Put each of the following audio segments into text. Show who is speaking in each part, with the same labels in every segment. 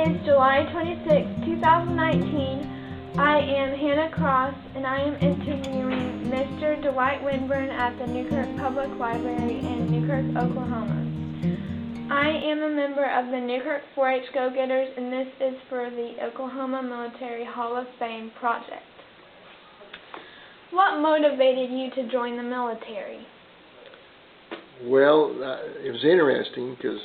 Speaker 1: is July 26, 2019. I am Hannah Cross, and I am interviewing Mr. Dwight Winburn at the Newkirk Public Library in Newkirk, Oklahoma. I am a member of the Newkirk 4-H Go-Getters, and this is for the Oklahoma Military Hall of Fame project. What motivated you to join the military?
Speaker 2: Well, it was interesting because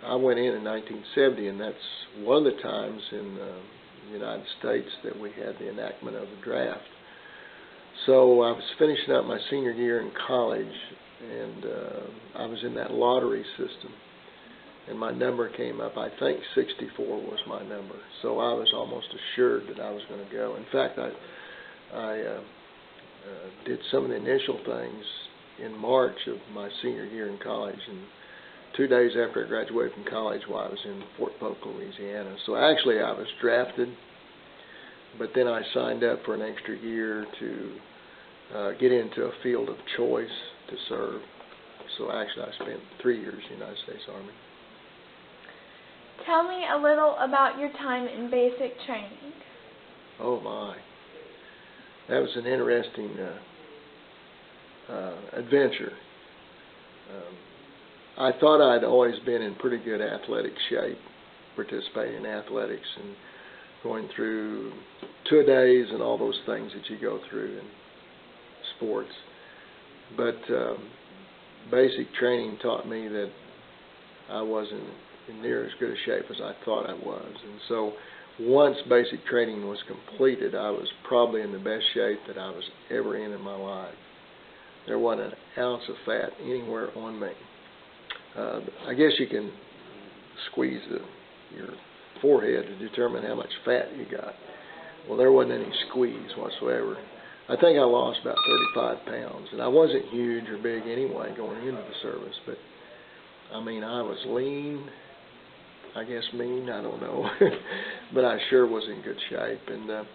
Speaker 2: I went in 1970, and that's one of the times in the United States that we had the enactment of the draft. So I was finishing up my senior year in college, and I was in that lottery system, and my number came up. I think 64 was my number, so I was almost assured that I was going to go. In fact, I did some of the initial things in March of my senior year in college, and 2 days after I graduated from college, I was in Fort Polk, Louisiana. So actually I was drafted, but then I signed up for an extra year to get into a field of choice to serve. So actually I spent 3 years in the United States Army.
Speaker 1: Tell me a little about your time in basic training.
Speaker 2: Oh my. That was an interesting adventure. I thought I'd always been in pretty good athletic shape, participating in athletics and going through two-a-days and all those things that you go through in sports. But basic training taught me that I wasn't in near as good a shape as I thought I was. And so once basic training was completed, I was probably in the best shape that I was ever in my life. There wasn't an ounce of fat anywhere on me. I guess you can squeeze your forehead to determine how much fat you got. Well, there wasn't any squeeze whatsoever. I think I lost about 35 pounds, and I wasn't huge or big anyway going into the service, but I mean, I was lean, I guess mean, I don't know, but I sure was in good shape, and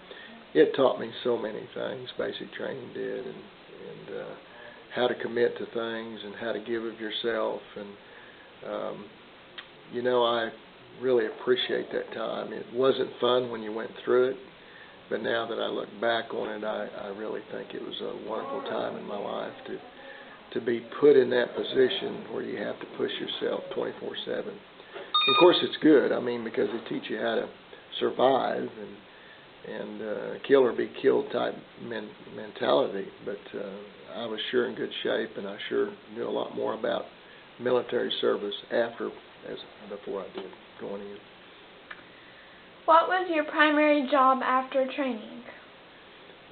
Speaker 2: it taught me so many things, basic training did, and how to commit to things and how to give of yourself, and you know, I really appreciate that time. It wasn't fun when you went through it, but now that I look back on it, I really think it was a wonderful time in my life to be put in that position where you have to push yourself 24/7. Of course, it's good. I mean, because they teach you how to survive and kill or be killed type mentality. But I was sure in good shape, and I sure knew a lot more about military service before I did going in.
Speaker 1: What was your primary job after training?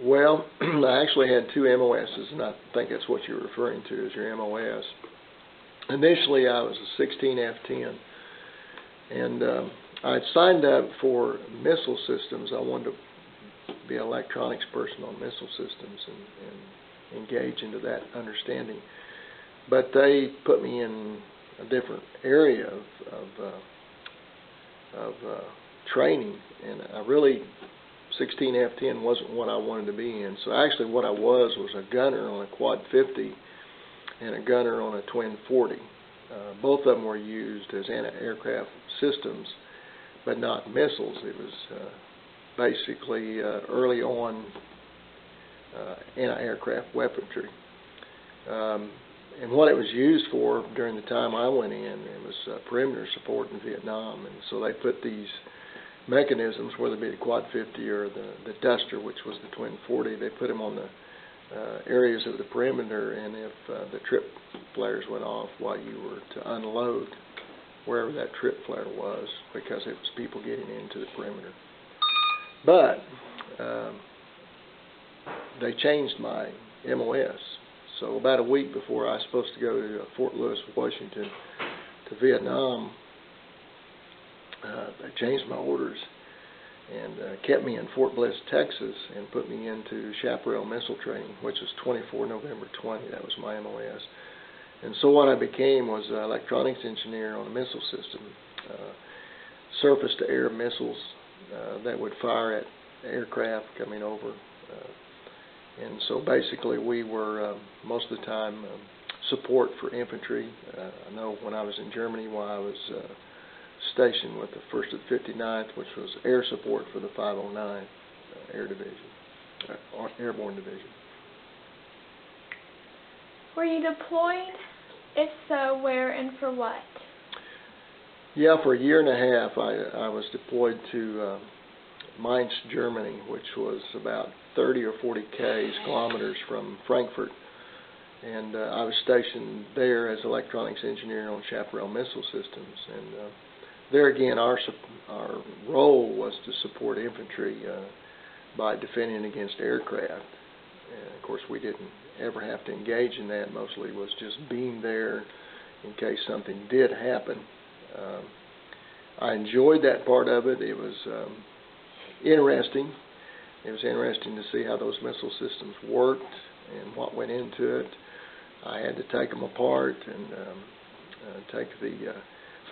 Speaker 2: Well, I actually had 2 MOSs, and I think that's what you're referring to as your MOS. Initially, I was a 16 F-10, and I signed up for missile systems. I wanted to be an electronics person on missile systems and engage into that understanding. But they put me in a different area of training, and I really 16 F-10 wasn't what I wanted to be in. So actually what I was a gunner on a Quad 50 and a gunner on a Twin 40. Both of them were used as anti-aircraft systems, but not missiles. It was basically early on anti-aircraft weaponry. And what it was used for during the time I went in, it was perimeter support in Vietnam. And so they put these mechanisms, whether it be the Quad 50 or the Duster, which was the Twin 40, they put them on the areas of the perimeter, and if the trip flares went off while you were to unload wherever that trip flare was, because it was people getting into the perimeter. But they changed my MOS. So about a week before I was supposed to go to Fort Lewis, Washington, to Vietnam, they changed my orders and kept me in Fort Bliss, Texas, and put me into chaparral missile training, which was 24 November 20. That was my MOS. And so what I became was an electronics engineer on a missile system, surface-to-air missiles that would fire at aircraft coming over. And so basically we were most of the time support for infantry. I know when I was in Germany while I was stationed with the 1st of the 59th, which was air support for the 509 Air Division, Airborne Division.
Speaker 1: Were you deployed? If so, where and for what?
Speaker 2: Yeah, for a year and a half I was deployed to Mainz, Germany, which was about 30 or 40 kilometers from Frankfurt. And I was stationed there as electronics engineer on Chaparral Missile Systems. And there again, our role was to support infantry by defending against aircraft. And of course, we didn't ever have to engage in that. Mostly was just being there in case something did happen. I enjoyed that part of it. It was interesting. It was interesting to see how those missile systems worked and what went into it. I had to take them apart and take the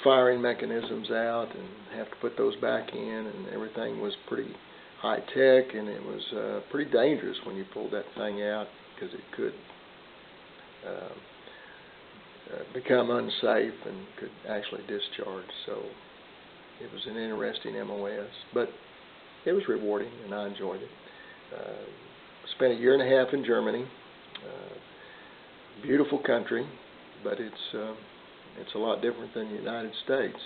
Speaker 2: firing mechanisms out and have to put those back in, and everything was pretty high tech, and it was pretty dangerous when you pulled that thing out because it could become unsafe and could actually discharge. So it was an interesting MOS, but it was rewarding and I enjoyed it. Spent a year and a half in Germany. Beautiful country, but it's a lot different than the United States.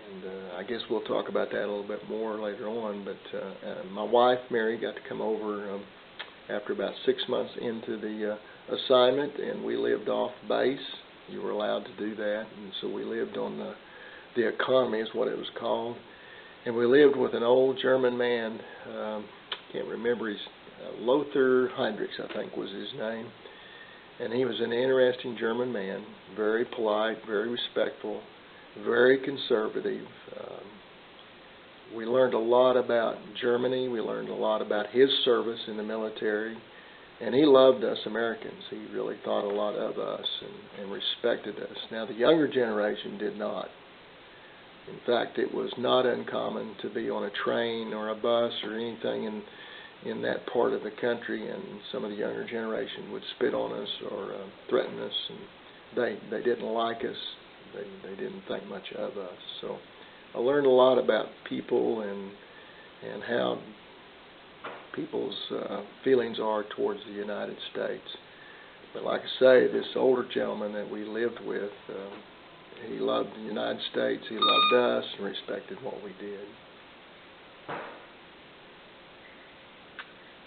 Speaker 2: And I guess we'll talk about that a little bit more later on. But my wife, Mary, got to come over after about 6 months into the assignment, and we lived off base. You were allowed to do that, and so we lived on the economy, is what it was called. And we lived with an old German man. Can't remember his Lothar Heinrichs, I think was his name. And he was an interesting German man, very polite, very respectful, very conservative. We learned a lot about Germany. We learned a lot about his service in the military. And he loved us Americans. He really thought a lot of us and respected us. Now, the younger generation did not. In fact, it was not uncommon to be on a train or a bus or anything in that part of the country, and some of the younger generation would spit on us or threaten us, and they didn't like us. They didn't think much of us. So I learned a lot about people and how people's feelings are towards the United States. But like I say, this older gentleman that we lived with, he loved the United States, he loved us, and respected what we did.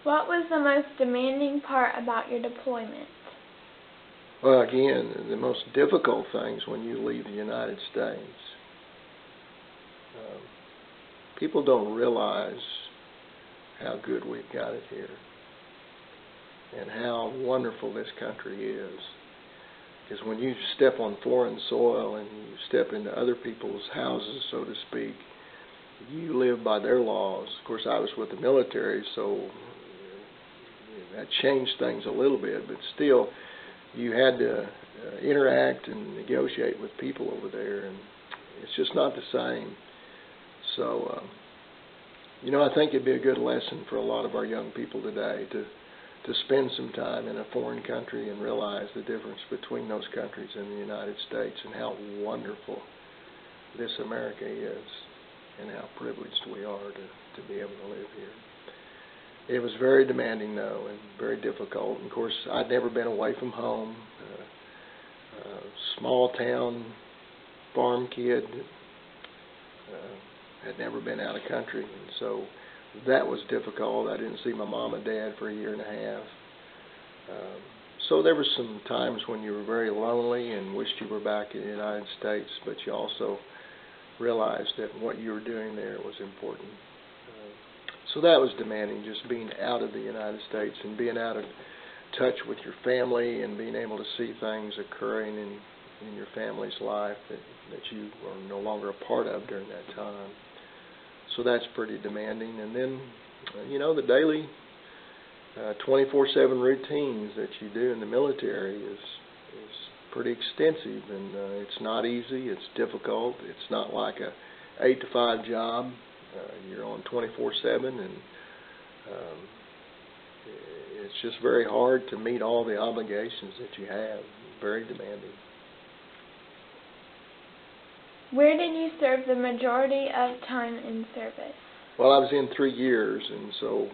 Speaker 1: What was the most demanding part about your deployment?
Speaker 2: Well, again, the most difficult things when you leave the United States. People don't realize how good we've got it here and how wonderful this country is. Because when you step on foreign soil and you step into other people's houses, so to speak, you live by their laws. Of course, I was with the military, so that changed things a little bit, but still, you had to interact and negotiate with people over there, and it's just not the same. So, I think it'd be a good lesson for a lot of our young people today to spend some time in a foreign country and realize the difference between those countries and the United States and how wonderful this America is and how privileged we are to be able to live here. It was very demanding, though, and very difficult. And of course, I'd never been away from home. Small town farm kid, had never been out of country, and so that was difficult. I didn't see my mom and dad for a year and a half. So there were some times when you were very lonely and wished you were back in the United States, but you also realized that what you were doing there was important. So that was demanding, just being out of the United States and being out of touch with your family and being able to see things occurring in your family's life that you are no longer a part of during that time. So that's pretty demanding. And then, the daily 24/7 routines that you do in the military is pretty extensive, and it's not easy. It's difficult. It's not like a 8 to 5 job. You're on 24/7, and it's just very hard to meet all the obligations that you have. Very demanding.
Speaker 1: Where did you serve the majority of time in service?
Speaker 2: Well, I was in 3 years, and so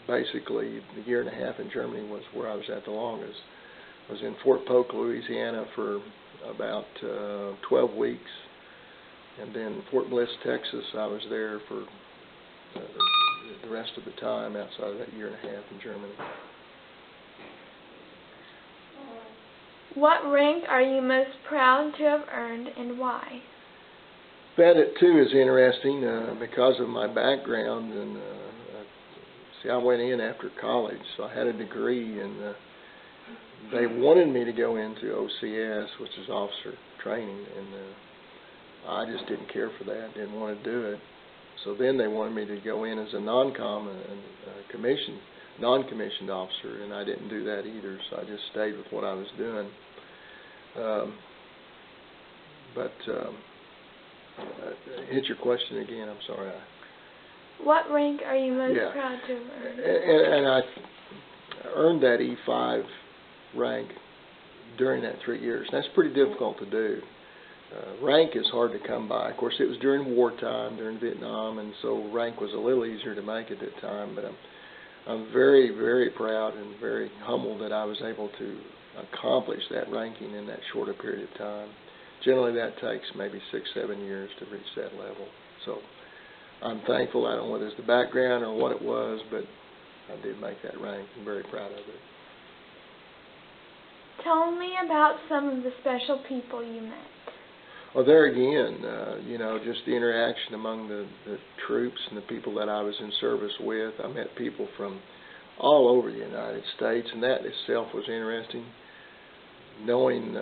Speaker 2: basically the year and a half in Germany was where I was at the longest. I was in Fort Polk, Louisiana for about 12 weeks, and then Fort Bliss, Texas, I was there for the rest of the time outside of that year and a half in Germany.
Speaker 1: What rank are you most proud to have earned and why?
Speaker 2: That too is interesting because of my background, and see, I went in after college, so I had a degree, and they wanted me to go into OCS, which is officer training, and I just didn't care for that, didn't want to do it. So then they wanted me to go in as a non-commissioned officer, and I didn't do that either, so I just stayed with what I was doing. Hit your question again, I'm sorry.
Speaker 1: What rank are you most proud to have earned?
Speaker 2: And I earned that E5 rank during that 3 years. That's pretty difficult to do. Rank is hard to come by. Of course, it was during wartime, during Vietnam, and so rank was a little easier to make at that time. But I'm very, very proud and very humbled that I was able to accomplish that ranking in that shorter period of time. Generally, that takes maybe 6-7 years to reach that level. So I'm thankful. I don't know whether it's the background or what it was, but I did make that rank. I'm very proud of it.
Speaker 1: Tell me about some of the special people you met.
Speaker 2: Well, there again, just the interaction among the troops and the people that I was in service with. I met people from all over the United States, and that itself was interesting. Knowing,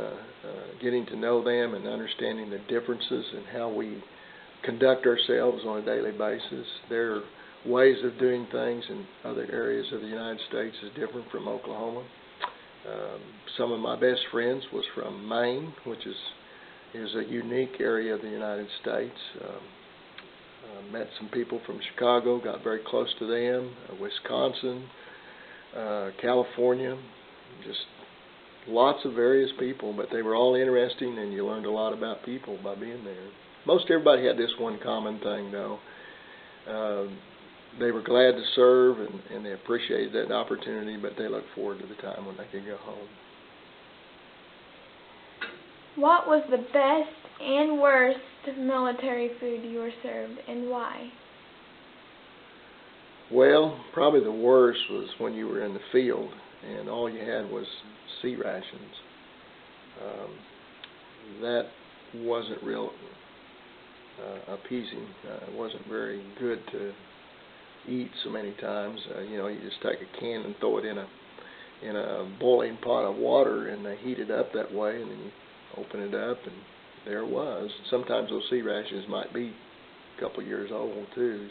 Speaker 2: getting to know them and understanding the differences in how we conduct ourselves on a daily basis. Their ways of doing things in other areas of the United States is different from Oklahoma. Some of my best friends was from Maine, which is a unique area of the United States. Met some people from Chicago, got very close to them, Wisconsin, California, just lots of various people, but they were all interesting, and you learned a lot about people by being there. Most everybody had this one common thing, though. They were glad to serve, and they appreciated that opportunity, but they looked forward to the time when they could go home.
Speaker 1: What was the best and worst military food you were served, and why?
Speaker 2: Well, probably the worst was when you were in the field and all you had was sea rations. That wasn't real appeasing. It wasn't very good to eat so many times. You just take a can and throw it in a boiling pot of water, and they heat it up that way, and then you open it up, and there it was. Sometimes those sea rations might be a couple years old too.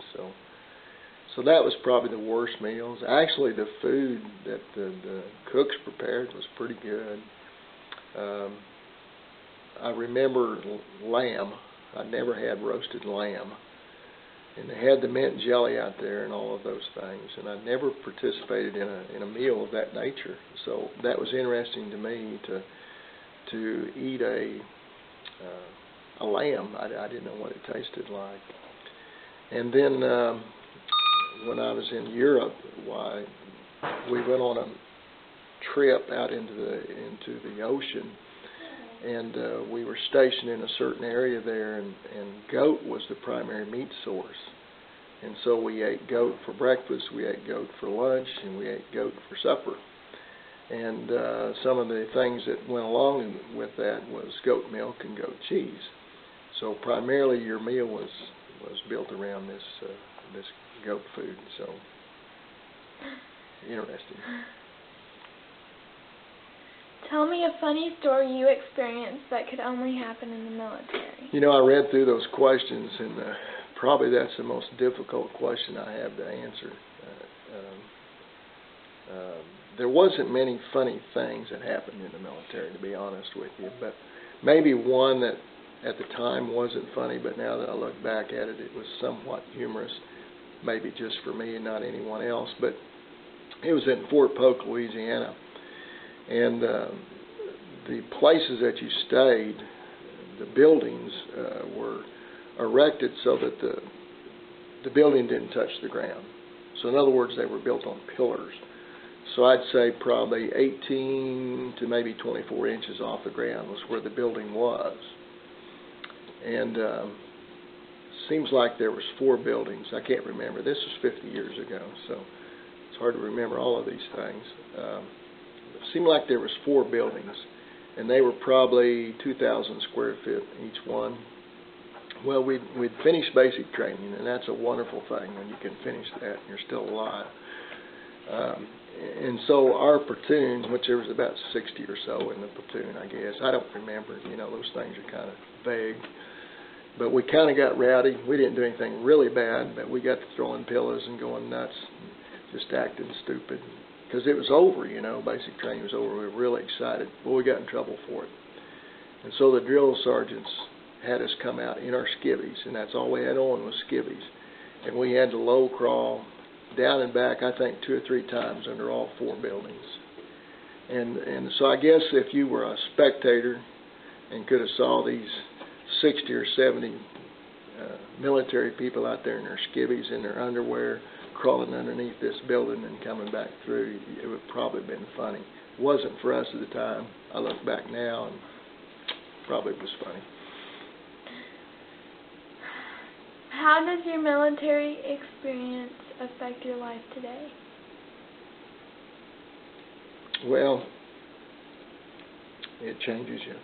Speaker 2: So that was probably the worst meals. Actually, the food that the cooks prepared was pretty good. I remember lamb. I never had roasted lamb. And they had the mint jelly out there and all of those things. And I never participated in a meal of that nature. So that was interesting to me to eat a lamb. I didn't know what it tasted like. And then when I was in Europe, we went on a trip out into the ocean, and we were stationed in a certain area there, and goat was the primary meat source. And so we ate goat for breakfast, we ate goat for lunch, and we ate goat for supper. And some of the things that went along with that was goat milk and goat cheese. So primarily your meal was built around this goat food. So interesting.
Speaker 1: Tell me a funny story you experienced that could only happen in the military.
Speaker 2: I read through those questions, and probably that's the most difficult question I have to answer. There wasn't many funny things that happened in the military, to be honest with you, but maybe one that at the time wasn't funny, but now that I look back at it, it was somewhat humorous, maybe just for me and not anyone else. But it was in Fort Polk, Louisiana, and the places that you stayed, the buildings were erected so that the building didn't touch the ground. So in other words, they were built on pillars. So I'd say probably 18 to maybe 24 inches off the ground was where the building was. And seems like there was 4 buildings. I can't remember. This was 50 years ago, so it's hard to remember all of these things. It seemed like there was 4 buildings, and they were probably 2,000 square feet each one. Well, we'd finished basic training, and that's a wonderful thing when you can finish that and you're still alive. And so our platoon, which there was about 60 or so in the platoon, I guess. I don't remember. You know, those things are kind of vague. But we kind of got rowdy. We didn't do anything really bad, but we got to throwing pillows and going nuts, and just acting stupid. Because it was over, you know, basic training was over. We were really excited. But we got in trouble for it. And so the drill sergeants had us come out in our skivvies, and that's all we had on was skivvies. And we had to low crawl down and back, I think 2 or 3 times under all 4 buildings. And so I guess if you were a spectator and could have saw these 60 or 70 military people out there in their skivvies, in their underwear, crawling underneath this building and coming back through, it would probably have been funny. It wasn't for us at the time. I look back now and probably was funny.
Speaker 1: How does your military experience affect your life today?
Speaker 2: Well, it changes you.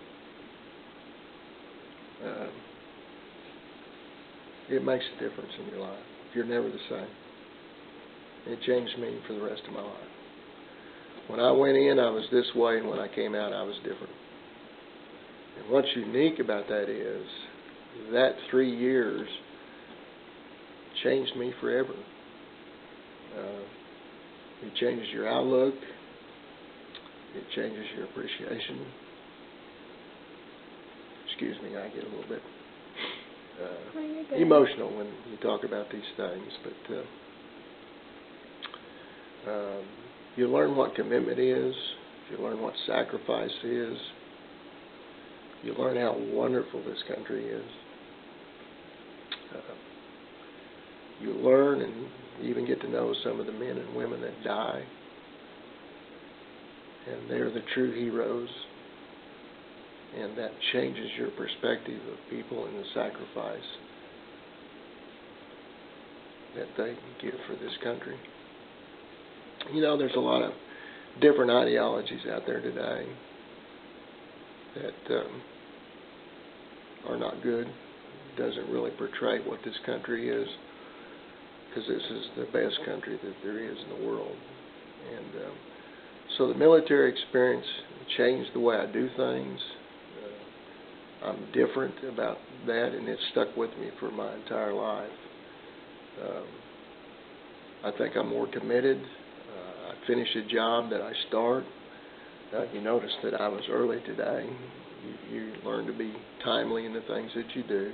Speaker 2: It makes a difference in your life. You're never the same. It changed me for the rest of my life. When I went in, I was this way, and when I came out, I was different. And what's unique about that is that 3 years changed me forever. It changes your outlook. It changes your appreciation. Excuse me, I get a little bit emotional when you talk about these things, but you learn what commitment is. You learn what sacrifice is. You learn how wonderful this country is. You learn and even get to know some of the men and women that die, and they're the true heroes. And that changes your perspective of people and the sacrifice that they give for this country. You know, there's a lot of different ideologies out there today that are not good. It doesn't really portray what this country is, because this is the best country that there is in the world. And so the military experience changed the way I do things. I'm different about that, and it's stuck with me for my entire life. I think I'm more committed. I finish a job that I start. You notice that I was early today. You learn to be timely in the things that you do.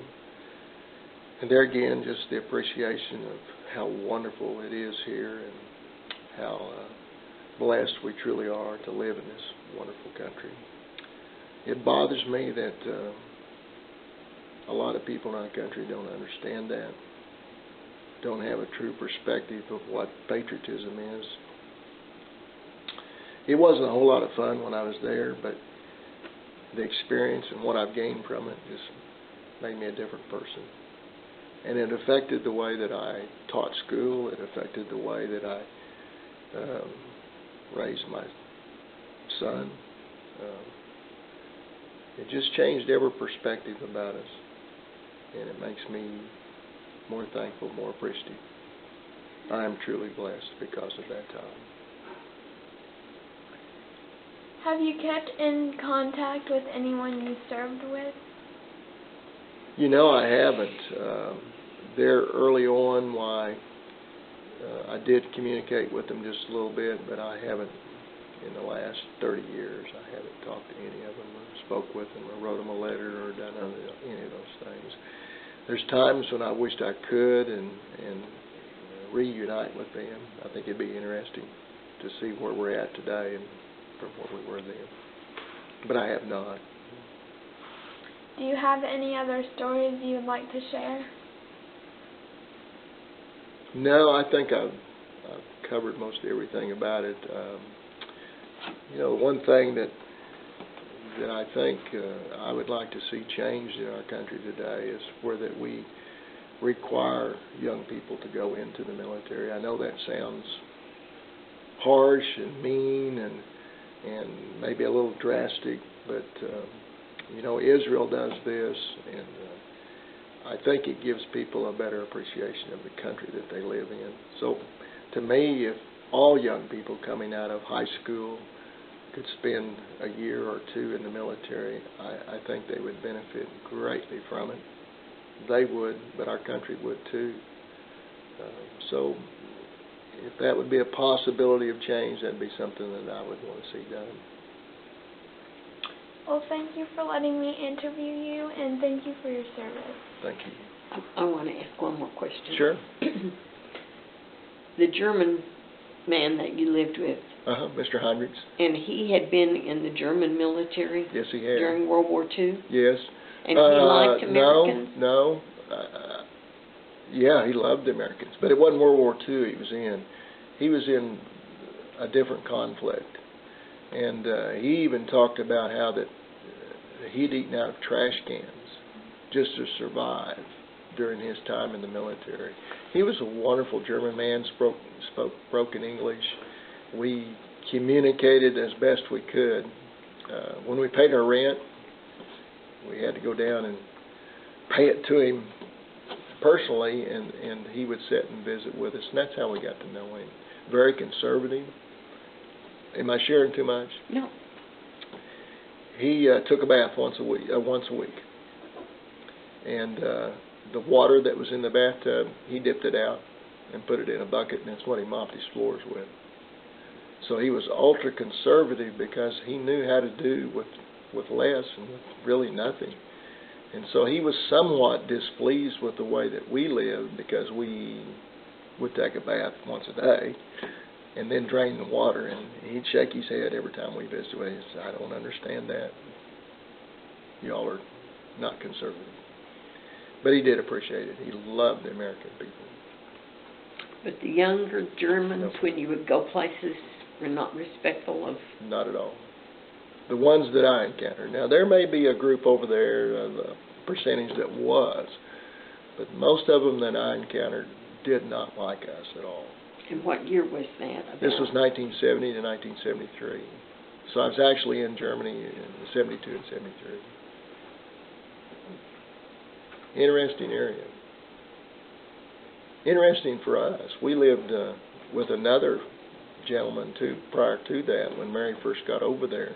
Speaker 2: And there again, just the appreciation of how wonderful it is here and how blessed we truly are to live in this wonderful country. It bothers me that a lot of people in our country don't understand that, don't have a true perspective of what patriotism is. It wasn't a whole lot of fun when I was there, but the experience and what I've gained from it just made me a different person. And it affected the way that I taught school. It affected the way that I raised my son. It just changed every perspective about us, and it makes me more thankful, more appreciative. I am truly blessed because of that time.
Speaker 1: Have you kept in contact with anyone you served with?
Speaker 2: You know, I haven't. There early on, I did communicate with them just a little bit, but I haven't in the last 30 years. I haven't talked to any of them or spoke with them or wrote them a letter or done any of those things. There's times when I wished I could and reunite with them. I think it'd be interesting to see where we're at today and from where we were then. But I have not.
Speaker 1: Do you have any other stories you would like to share?
Speaker 2: No, I think I've covered most everything about it. One thing that I think I would like to see changed in our country today is where that we require young people to go into the military. I know that sounds harsh and mean and maybe a little drastic, but Israel does this, and I think it gives people a better appreciation of the country that they live in. So to me, if all young people coming out of high school could spend a year or two in the military, I think they would benefit greatly from it. They would, but our country would too. So if that would be a possibility of change, that'd be something that I would want to see done.
Speaker 1: Well, thank you for letting me interview you, and thank you for your service.
Speaker 2: Thank you.
Speaker 3: I want to ask one more question.
Speaker 2: Sure.
Speaker 3: The German man that you lived with,
Speaker 2: Mr. Heinrichs.
Speaker 3: and he had been in the German military?
Speaker 2: Yes, he had.
Speaker 3: During World War II?
Speaker 2: Yes.
Speaker 3: And he liked Americans?
Speaker 2: No. Yeah, he loved the Americans, but it wasn't World War II he was in. He was in a different conflict, and he even talked about how that he'd eaten out of trash cans just to survive during his time in the military. He was a wonderful German man, spoke broken English. We communicated as best we could. When we paid our rent, we had to go down and pay it to him personally, and he would sit and visit with us, and that's how we got to know him. Very conservative. Am I sharing too much?
Speaker 3: No.
Speaker 2: He took a bath once a week, and the water that was in the bathtub, he dipped it out and put it in a bucket, and that's what he mopped his floors with. So he was ultra conservative because he knew how to do with less and with really nothing. And so he was somewhat displeased with the way that we lived, because we would take a bath once a day and then drain the water, and he'd shake his head every time we visited. He said, "I don't understand that. Y'all are not conservative." But he did appreciate it. He loved the American people.
Speaker 3: But the younger Germans,
Speaker 2: No.
Speaker 3: when you would go places, were not respectful of...
Speaker 2: Not at all. The ones that I encountered. Now, there may be a group over there, a percentage that was, but most of them that I encountered did not like us at all.
Speaker 3: And what year was that about?
Speaker 2: This was 1970 to 1973. So I was actually in Germany in 72 and 73. Interesting area. Interesting for us. We lived with another gentleman too prior to that when Mary first got over there,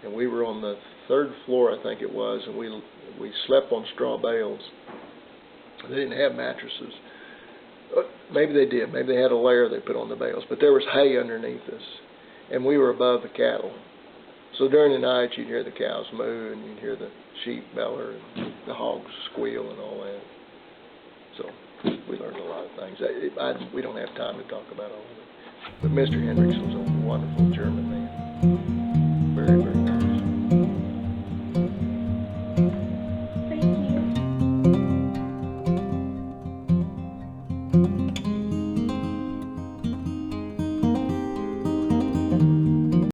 Speaker 2: and we were on the third floor, I think it was, and we slept on straw bales. They didn't have mattresses. Maybe they did. Maybe they had a layer they put on the bales, but there was hay underneath us, and we were above the cattle. So during the night, you'd hear the cows moo, and you'd hear the sheep beller, and the hogs squeal, and all that. So we learned a lot of things. We don't have time to talk about all of it. But Mr. Hendricks was a wonderful German man. Very, very nice.